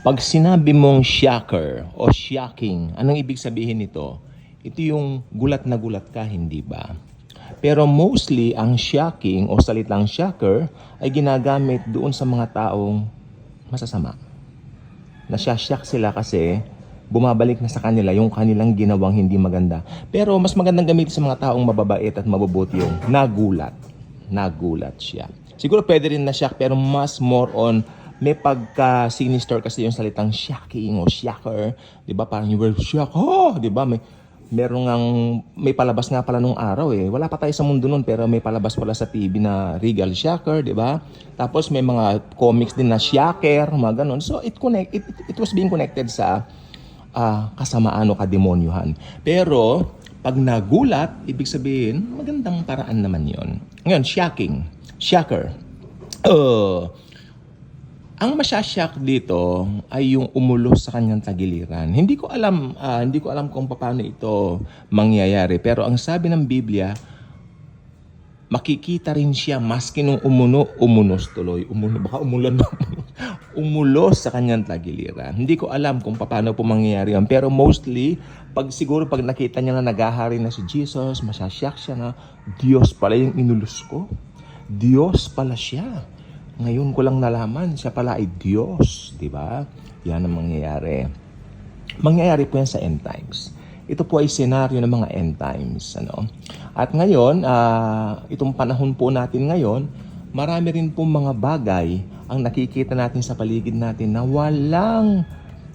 Pag sinabi mong shocker o shocking, anong ibig sabihin nito? Ito yung gulat na gulat ka, hindi ba? Pero mostly, ang shocking o salitang shocker ay ginagamit doon sa mga taong masasama. Nasya-shock sila kasi bumabalik na sa kanila yung kanilang ginawang hindi maganda. Pero mas magandang gamitin sa mga taong mababait at mabubuti yung nagulat. Nagulat siya. Siguro pwede rin na shock pero mas more on may pagka-sinister kasi yung salitang shocking o shocker. Diba? Parang you were shocked. Oh! Diba? May palabas nga pala nung araw eh. Wala pa tayo sa mundo nun pero may palabas pala sa TV na Regal Shocker, di ba? Tapos may mga comics din na Shocker, mga ganun. So it was being connected sa kasamaan o kademonyuhan. Pero pag nagulat, ibig sabihin, magandang paraan naman yon. Ngayon, shocking, shocker. Ang masyasyak dito ay yung umulos sa kanyang tagiliran. Hindi ko alam kung paano ito mangyayari. Pero ang sabi ng Biblia, makikita rin siya maski nung umunos tuloy. Baka umulan na. Umulos sa kanyang tagiliran. Hindi ko alam kung paano po mangyayari yan. Pero mostly, siguro pag nakita niya na naghahari na si Jesus, masyasyak siya na, Diyos pala yung inulos ko. Diyos pala siya. Ngayon ko lang nalaman, siya pala ay Diyos, di ba? Yan ang mangyayari. Mangyayari po yan sa end times. Ito po ay senaryo ng mga end times. At ngayon, itong panahon po natin ngayon, marami rin po mga bagay ang nakikita natin sa paligid natin na walang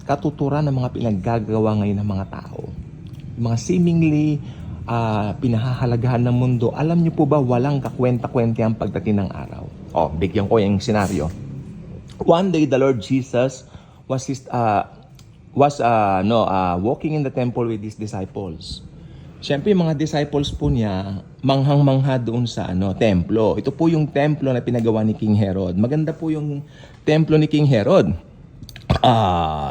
katuturan ng mga pinaggagawa ngayon ng mga tao. Mga seemingly pinahahalagahan ng mundo. Alam niyo po ba walang kakwenta-kwenta ang pagdating ng araw? Bigyan ko yung senaryo. One day, the Lord Jesus was walking in the temple with His disciples. Siyempre, yung mga disciples po niya, manghang-mangha doon sa templo. Ito po yung templo na pinagawa ni King Herod. Maganda po yung templo ni King Herod.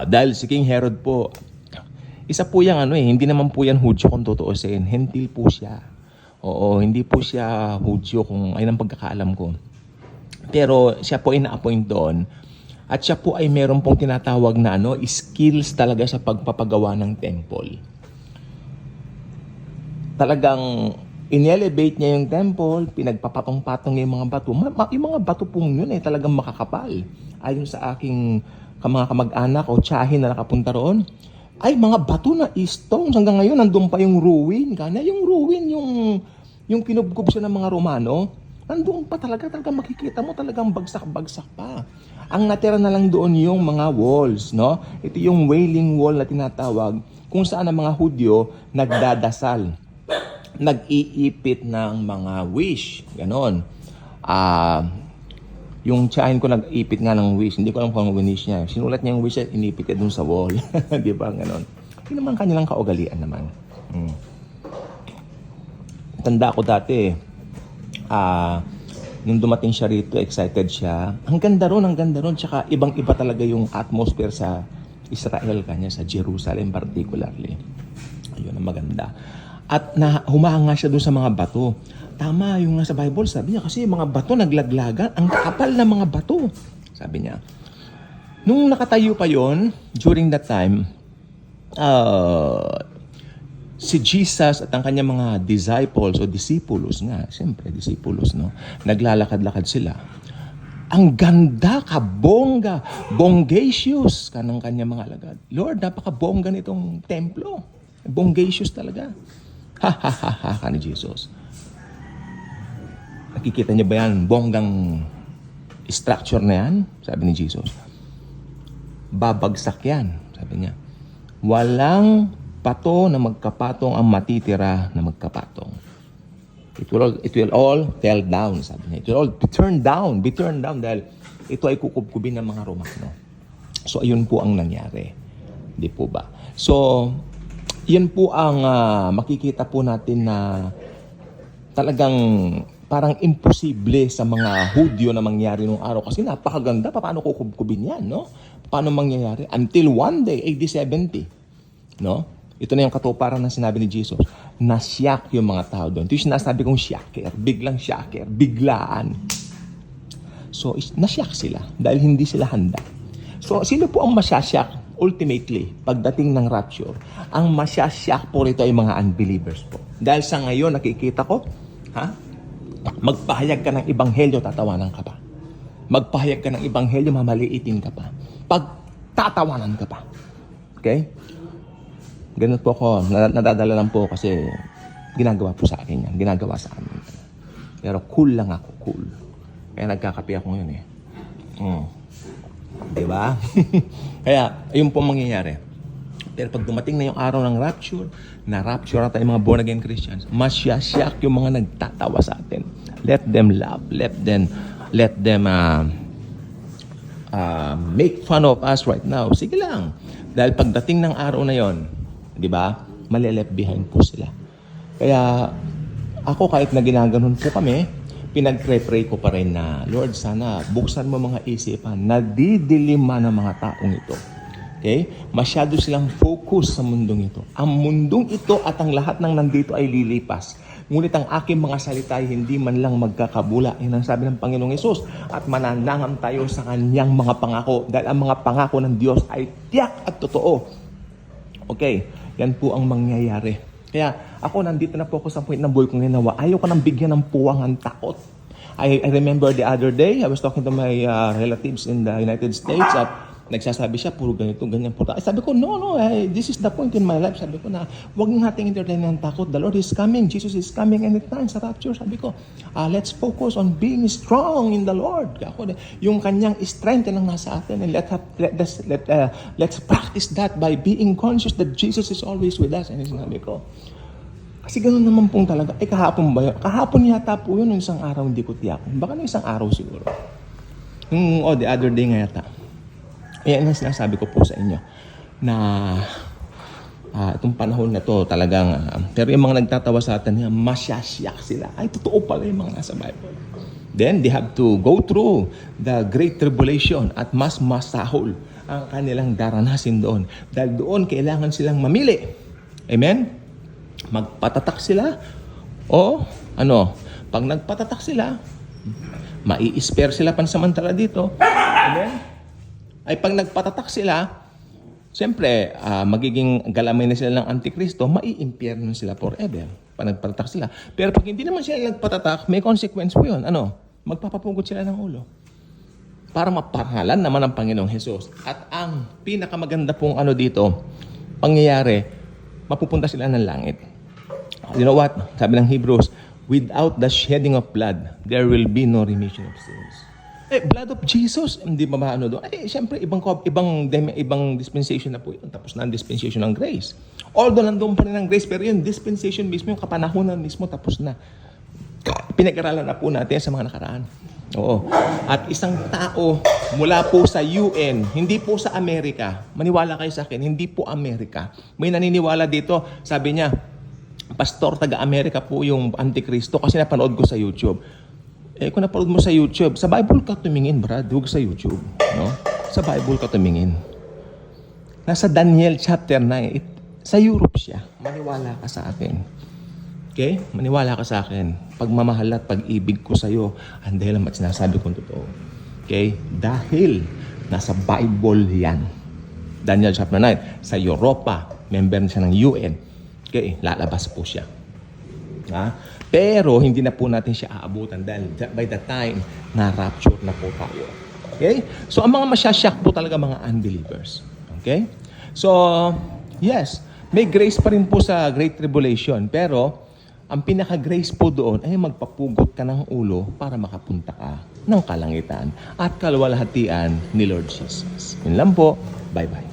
Dahil si King Herod po, isa po yung hindi naman po yan Hudyo kung tutuusin. Hentil po siya. Oo, hindi po siya Hudyo kung ayun ang pagkakaalam ko. Pero siya po ay na-appoint doon. At siya po ay meron pong tinatawag na skills talaga sa pagpapagawa ng temple. Talagang in-elevate niya yung temple, pinagpapatong-patong niya yung mga bato. Yung mga bato pong yun ay talagang makakapal. Ayon sa aking mga kamag-anak o tiyahin na nakapunta roon, ay mga bato na stones. Hanggang ngayon, nandun pa yung ruin. Kaya yung ruin, yung kinubkob siya ng mga Romano, nandun pa talagang makikita mo talagang bagsak-bagsak pa. Ang natira na lang doon yung mga walls, no? Ito yung wailing wall na tinatawag kung saan ang mga Hudyo nagdadasal. Nag-iipit ng mga wish. Ganon. Yung tiyahin ko nag-ipit nga ng wish. Hindi ko alam kung ang wish niya. Sinulat niya yung wish at inipit niya dun sa wall. Di ba? Ganon. Hindi naman kanilang kaugalian naman. Tanda ko dati, nung dumating siya rito, excited siya. Ang ganda ron. Tsaka ibang-iba talaga yung atmosphere sa Israel kanya, sa Jerusalem particularly. Ayun, ang maganda. At humahanga siya doon sa mga bato. Tama yung nasa Bible, sabi niya, kasi mga bato naglaglagan, ang kapal na mga bato, sabi niya. Nung nakatayo pa yon during that time, si Jesus at ang kanyang mga disciples o disipulos nga, siyempre disipulos, no? Naglalakad-lakad sila. Ang ganda, kabongga, bongacious kanang kanyang mga alagad. Lord, napaka-bongga nitong templo. Bongacious talaga. Ha ni Jesus. Nakikita niyo ba yan? Bonggang structure na yan? Sabi ni Jesus. Babagsak yan, sabi niya. Walang pato na magkapatong ang matitira na magkapatong. It will all tell down, sabi niya. It will all be turned down dahil ito ay kukubkubin ng mga Romano. So, ayun po ang nangyari. Di po ba? So, yan po ang makikita po natin na talagang parang imposible sa mga Hudyo na mangyari nung araw. Kasi napakaganda, paano kukubkubin yan, no? Paano mangyayari? Until one day, AD 70, no? Ito na yung katuparan na sinabi ni Jesus. Nasyak yung mga tao doon. Ito yung sinasabi kong shocker. Biglang shocker. Biglaan. So, nasyak sila dahil hindi sila handa. So, sino po ang masyasyak ultimately pagdating ng rapture? Ang masyasyak po rito ay mga unbelievers po. Dahil sa ngayon, nakikita ko, magpahayag ka ng ebanghelyo, tatawanan ka pa. Magpahayag ka ng ebanghelyo, mamaliitin ka pa. Pagtatawanan ka pa. Okay? Ganun po ako, nadadala lang po kasi ginagawa po sa akin yan. Ginagawa sa amin. Pero cool lang ako, cool. Kaya nagkakape ako ngayon eh. Diba? Kaya, ayun po mangyayari. Pero pag dumating na yung araw ng rapture, na-rapture na tayo mga born-again Christians, masyasyak yung mga nagtatawa sa atin. Let them laugh. Let them make fun of us right now. Sige lang. Dahil pagdating ng araw na yon, di ba, malileft behind po sila. Kaya, ako kahit na ginaganon po kami, pinag-pray ko pa rin na, Lord, sana buksan mo mga isipan na didilima ng mga taong ito. Okay? Masyado silang focus sa mundong ito. Ang mundong ito at ang lahat ng nandito ay lilipas. Ngunit ang aking mga salita ay hindi man lang magkakabula. Yan ang sabi ng Panginoong Hesus. At mananangan tayo sa kanyang mga pangako. Dahil ang mga pangako ng Diyos ay tiyak at totoo. Okay? Yan po ang mangyayari. Kaya ako nandito na po ako sa point ng buhay kong ginawa. Ayaw ko nang bigyan ng puwang ang takot. I remember the other day, I was talking to my relatives in the United States at nagsasabi siya, puro ganito, ganyan po. Sabi ko, no, this is the point in my life. Sabi ko na, huwag nating entertain ng takot. The Lord is coming. Jesus is coming anytime sa rapture. Sabi ko, let's focus on being strong in the Lord. Yung kanyang strength ang nasa atin. And let's practice that by being conscious that Jesus is always with us. And sinabi ko, kasi ganoon naman pong talaga. Kahapon ba yun? Kahapon yata po yun, isang araw hindi ko tiyak. Baka na isang araw siguro. The other day nga yata. Yan ang sinasabi ko po sa inyo na itong panahon na to talagang pero yung mga nagtatawa sa atin, masyasyak sila. Ay, totoo pala yung mga nasa Bible. Then, they have to go through the great tribulation at mas masahol ang kanilang daranasin doon. Dahil doon, kailangan silang mamili. Amen? Magpatatak sila o pag nagpatatak sila, mai-spare sila pansamantala dito. Amen? Ay pag nagpatatak sila, siyempre, magiging galamay na sila ng Antikristo, mai-impyerno sila forever. Pag nagpatatak sila. Pero pag hindi naman sila nagpatatak, may consequence po yun. Magpapapugot sila ng ulo. Para maparangalan naman ang Panginoong Hesus. At ang pinakamaganda pong dito, pangyayari, mapupunta sila ng langit. You know what? Sabi ng Hebrews, without the shedding of blood, there will be no remission of sins. Blood of Jesus, hindi ba doon? Siyempre, ibang dispensation na po yun. Tapos na ang dispensation ng grace. Although nandun pa rin ang grace, pero yung dispensation mismo, yung kapanahonan mismo, tapos na. Pinag-aralan na po natin sa mga nakaraan. Oo. At isang tao mula po sa UN, hindi po sa Amerika. Maniwala kayo sa akin, hindi po Amerika. May naniniwala dito, sabi niya, Pastor, taga-Amerika po yung Antikristo kasi napanood ko sa YouTube. Kung napanood mo sa YouTube, sa Bible ka tumingin, Brad. Huwag sa YouTube. No? Sa Bible ka tumingin. Nasa Daniel chapter 9. Sa Europe siya. Maniwala ka sa akin. Okay? Maniwala ka sa akin. Pagmamahal at pag-ibig ko sa iyo, ang dahil ang sinasabi kong totoo. Okay? Dahil nasa Bible yan. Daniel chapter 9. Sa Europa, member siya ng UN. Okay? Lalabas po siya. Pero hindi na po natin siya aabutan dahil by the time na rapture na po tayo. Okay? So, ang mga masyasyak po talaga mga unbelievers. Okay? So, yes, may grace pa rin po sa Great Tribulation. Pero, ang pinaka-grace po doon ay magpapugot ka ng ulo para makapunta ka ng kalangitan at kalwalhatian ni Lord Jesus. Yun lang po. Bye-bye.